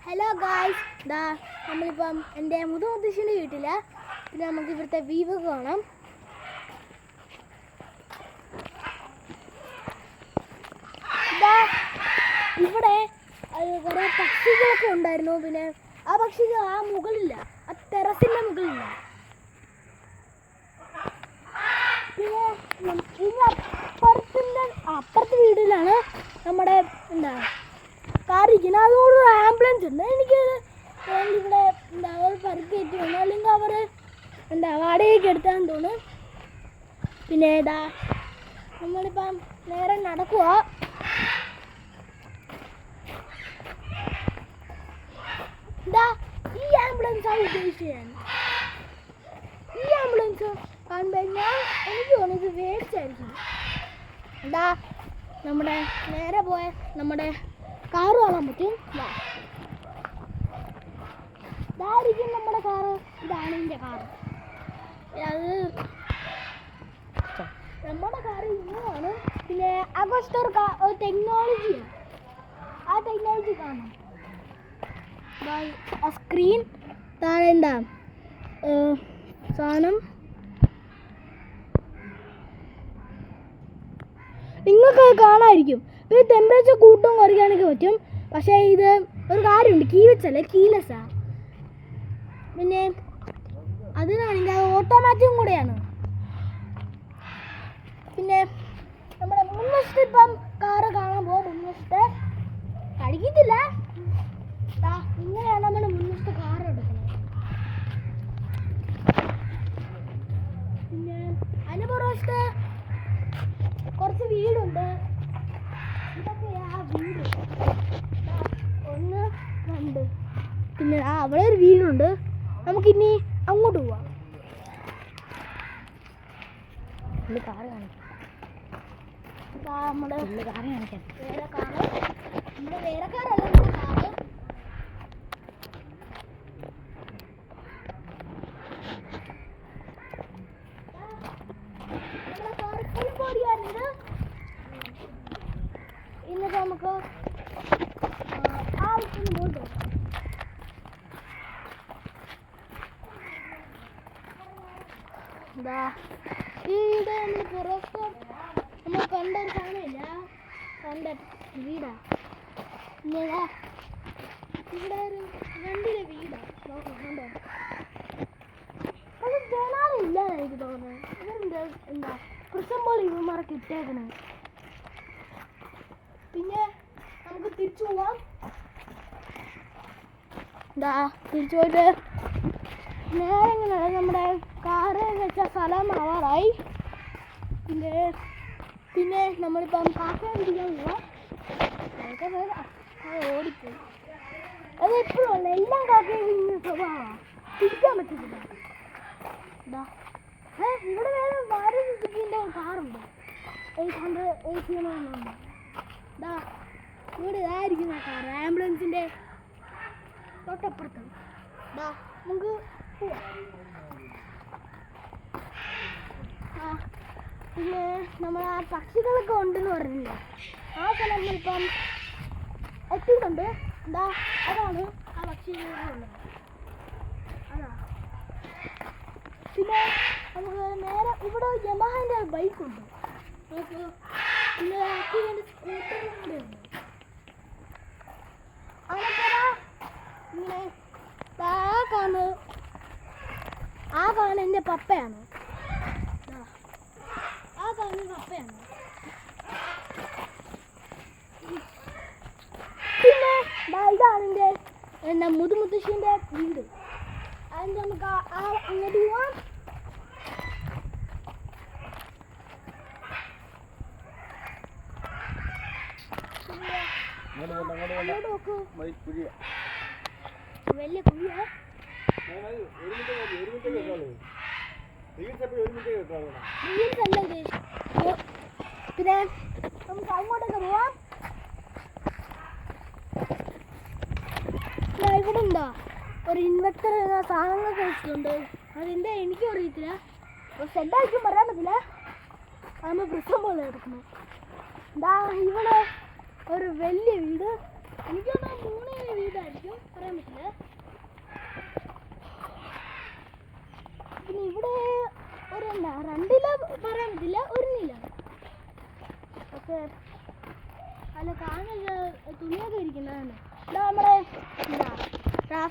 Hello guys, നമ്മളിപ്പം എൻ്റെ മുതുമുത്തശ്ശിൻ്റെ വീട്ടിൽ പിന്നെ നമുക്ക് ഇവിടുത്തെ വ്യൂ കാണാം. ഇവിടെ കുറേ പക്ഷികളൊക്കെ ഉണ്ടായിരുന്നു. പിന്നെ ആ പക്ഷികൾ ആ മുകളില്ല, ആ ടെറസിൻ്റെ മുകളില്ല. പിന്നെ ഇനി അപ്പുറത്തെ വീട്ടിലാണ് നമ്മുടെ കാറിരിക്കുന്നത്. അതുകൊണ്ട് ആംബുലൻസ് ഉണ്ട്. എനിക്ക് ഇവിടെ അവർ പരിക്കേറ്റി വന്നു, അല്ലെങ്കിൽ അവർ വാടകയ്ക്ക് എടുത്താന്ന് തോന്നുന്നു. പിന്നെ നമ്മളിപ്പം നേരെ നടക്കുക. ഈ ആംബുലൻസാണ് ഉദ്ദേശിച്ചത്. ഈ ആംബുലൻസ് കാണുമ്പോൾ എനിക്ക് തോന്നുന്നു ഇത് വേടിച്ചായിരിക്കും. നമ്മുടെ നേരെ പോയ നമ്മുടെ കാറ് കാണാൻ പറ്റും. ഇതായിരിക്കും നമ്മുടെ കാറ്. ഇതാണ് എൻ്റെ കാറ്. അത് നമ്മുടെ കാറ് ഇങ്ങനെയാണ്. പിന്നെ അഗസ്റ്റ് ഒരു ടെക്നോളജിയാണ്. ആ ടെക്നോളജി കാണാം. ആ സ്ക്രീൻ താഴെ സാധനം നിങ്ങൾക്ക് കാണാമായിരിക്കും. പിന്നെ ടെമ്പറേച്ചർ കൂട്ടും കുറയ്ക്കാനൊക്കെ പറ്റും. പക്ഷേ ഇത് ഒരു കാര്യമുണ്ട്, കീ വെച്ചല്ലേ, കീലെസ്സാണ്. പിന്നെ അതിനാണെങ്കിൽ അത് ഓട്ടോമാറ്റിക്കും കൂടെയാണ്. പിന്നെ നമ്മുടെ മുൻവശത്ത് ഇപ്പം കാറ് കാണാൻ പോകും. മുൻവശത്ത് കഴുകിയിട്ടില്ല. ഇങ്ങനെയാണ് നമ്മുടെ മുൻവശത്ത് കാറ് എടുക്കുന്നത്. പിന്നെ അതിന് പുറവശത്ത് കുറച്ച് വീടുണ്ട്. ഇതൊക്കെ ആ വീട് 1, 2. പിന്നെ അവിടെ ഒരു വീടുണ്ട്. നമുക്കിനി അങ്ങോട്ട് പോവാം. കാറ് കാണിക്കാം. നമ്മുടെ കാറ് കാണിക്കാം. വേറെ കാറ്, നമ്മുടെ വേറെ കാറല്ല, നമ്മുടെ കാറ്. ഇന്നിപ്പോൾ നമുക്ക് ആവശ്യം പോയിട്ട് ഈ വീട് നമ്മൾ പുറത്ത് നമ്മൾ കണ്ടൊരു സാധനമില്ല, കണ്ട വീടാ. ഇവിടെ ഒരു രണ്ടിലെ വീടാ. കണ്ടോ, അത് ജനാലില്ല എനിക്ക് തോന്നുന്നത്. ഇവരെന്താ കൃഷ്ണൻ പോലെ ഇവന്മാരൊക്കെ ഇട്ടേക്കണേ. പിന്നെ നമുക്ക് തിരിച്ചു പോവാം. തിരിച്ചു പോയിട്ട് നേരെ ഇങ്ങനെ നമ്മുടെ കാറ് വെച്ച സ്ഥലം ആവാറായി. പിന്നെ നമ്മളിപ്പം കാക്കയെ പിടിക്കാൻ പോവാം. ഓടിപ്പോയി. അത് എപ്പോഴും അല്ല, എല്ലാം കാക്കയും ഇങ്ങനെ സ്വഭാവമാണ്, പിടിക്കാൻ പറ്റില്ല. ഇവിടെ വേറെ ഭാരതിൻ്റെ കാറുണ്ട്, 800 ഇവിടെ ഇതായിരിക്കുന്ന കാർ, ആംബുലൻസിൻ്റെ തൊട്ടപ്പുറത്ത്. നമുക്ക് പിന്നെ നമ്മൾ ആ പക്ഷികളൊക്കെ ഉണ്ടെന്ന് പറഞ്ഞില്ല, ആ സ്ഥലം നമ്മളിപ്പം എത്തിയിട്ടുണ്ട്. അതാണ് ആ പക്ഷികളുള്ളത്. പിന്നെ നമുക്ക് നേരെ ഇവിടെ യമഹൻ്റെ ബൈക്കുണ്ട്. നമുക്ക് പിന്നെ സ്കൂട്ടറും കൂടെ ഉണ്ട്. ഇങ്ങനെ ആ കാണുന്ന എൻ്റെ പപ്പയാണ്. ആ കാണുന്ന പപ്പയാണ്. പിന്നെ ഇതാണ് എൻ്റെ മുതുമുത്തശ്ശിൻ്റെ വീട്. അതിൻ്റെ നമുക്ക് അങ്ങോട്ട് പോവാം. വലിയ കുഴിയാ. പിന്നെ നമുക്ക് അങ്ങോട്ടൊക്കെ പോവാം. ഇവിടെ ഉണ്ടോ ഒരു ഇൻവെർട്ടർ സാധനങ്ങളൊക്കെ വെച്ചിട്ടുണ്ട്. അതെന്താ എനിക്കും അറിയത്തില്ല, സെറ്റായിരിക്കും പറയാൻ പറ്റില്ല. അതാകുമ്പോൾ പ്രശ്നം പോലെ എടുക്കണം. ഇവിടെ ഒരു വലിയ വീട്, എനിക്ക് തോന്നുന്നു 3 വീടായിരിക്കും.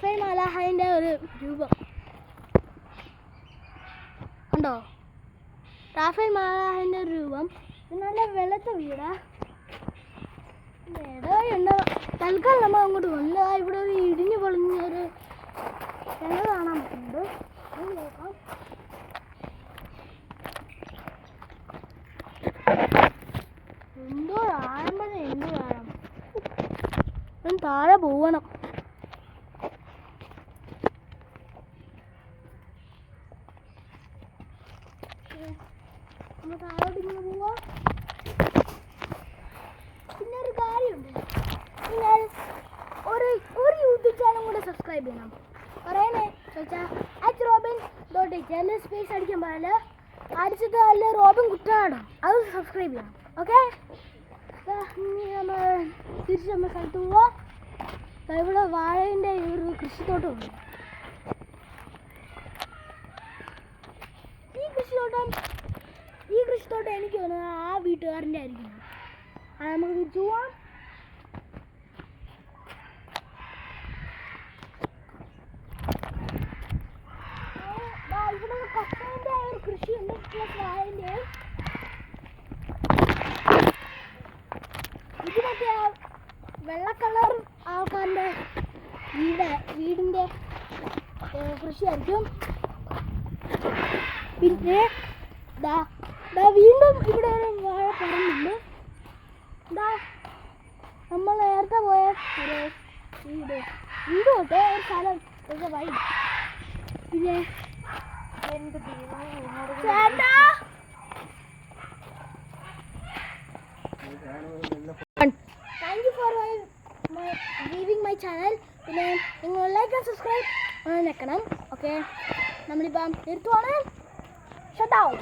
റാഫേൽ മാലാഹയുടെ ഒരു രൂപം ഉണ്ടോ? റാഫേൽ മാലാഹയുടെ ഒരു രൂപം. നല്ല വെളുത്ത വീടാ. ഇടവഴിയുണ്ട്. തൽക്കാലം നമ്മൾ അങ്ങോട്ട് വന്നില്ല. ഇവിടെ ഒരു ഇടിഞ്ഞു പൊളിഞ്ഞൊരു കിണർ കാണാൻ പറ്റുന്നുണ്ട്. അത് നോക്കാം. എന്തോ ആഴമ്പഴ എന്തോ വേണം. താഴെ പോവണം. നമ്മൾ താഴോട്ട് ഇങ്ങനെ പോവാ. പിന്നെ ഒരു കാര്യമുണ്ട്, നിങ്ങൾ ഒരു യൂട്യൂബ് ചാനൽ കൂടെ സബ്സ്ക്രൈബ് ചെയ്യണം. പറയണേ ചോദിച്ചാൽ @robin.h സ്പേസ് അടിക്കാൻ പാടില്ല. അടിച്ചിട്ട് അല്ല റോബിൻ കുട്ടനാടോ അത് സബ്സ്ക്രൈബ് ചെയ്യണം. ഓക്കെ, നമ്മൾ തിരിച്ച് നമ്മൾ സ്ഥലത്ത് പോവാം. ഇവിടെ വാഴേൻ്റെ ഒരു കൃഷിത്തോട്ടമുണ്ട്. ഈ കൃഷിത്തോട്ടം എനിക്ക് തോന്നുന്നത് ആ വീട്ടുകാരൻ്റെ ആയിരിക്കും. അത് നമുക്ക് തിരിച്ചു പോവാം. ഇവിടെ കപ്പേൻ്റെ ഒരു കൃഷിയുണ്ട്, പ്ലസ് വാഴേൻ്റെ. ഇത് മറ്റേ വെള്ള കളർ ആൾക്കാരുടെ വീടിൻ്റെ കൃഷിയായിരിക്കും. പിന്നെ വീണ്ടും ഇവിടെ ഒരു വാഴ പറയുന്നുണ്ട്. നമ്മൾ നേരത്തെ പോയ ഒരു വീട് തൊട്ട് ഒരു സ്ഥലം ഒരു വഴി. പിന്നെ thank you for leaving my channel. പിന്നെ നിങ്ങൾ ലൈക്ക് ആൻഡ് സബ്സ്ക്രൈബ് ഞെക്കണം. ഓക്കെ, നമ്മളിപ്പം നിർത്തുവാണ്. Shut down.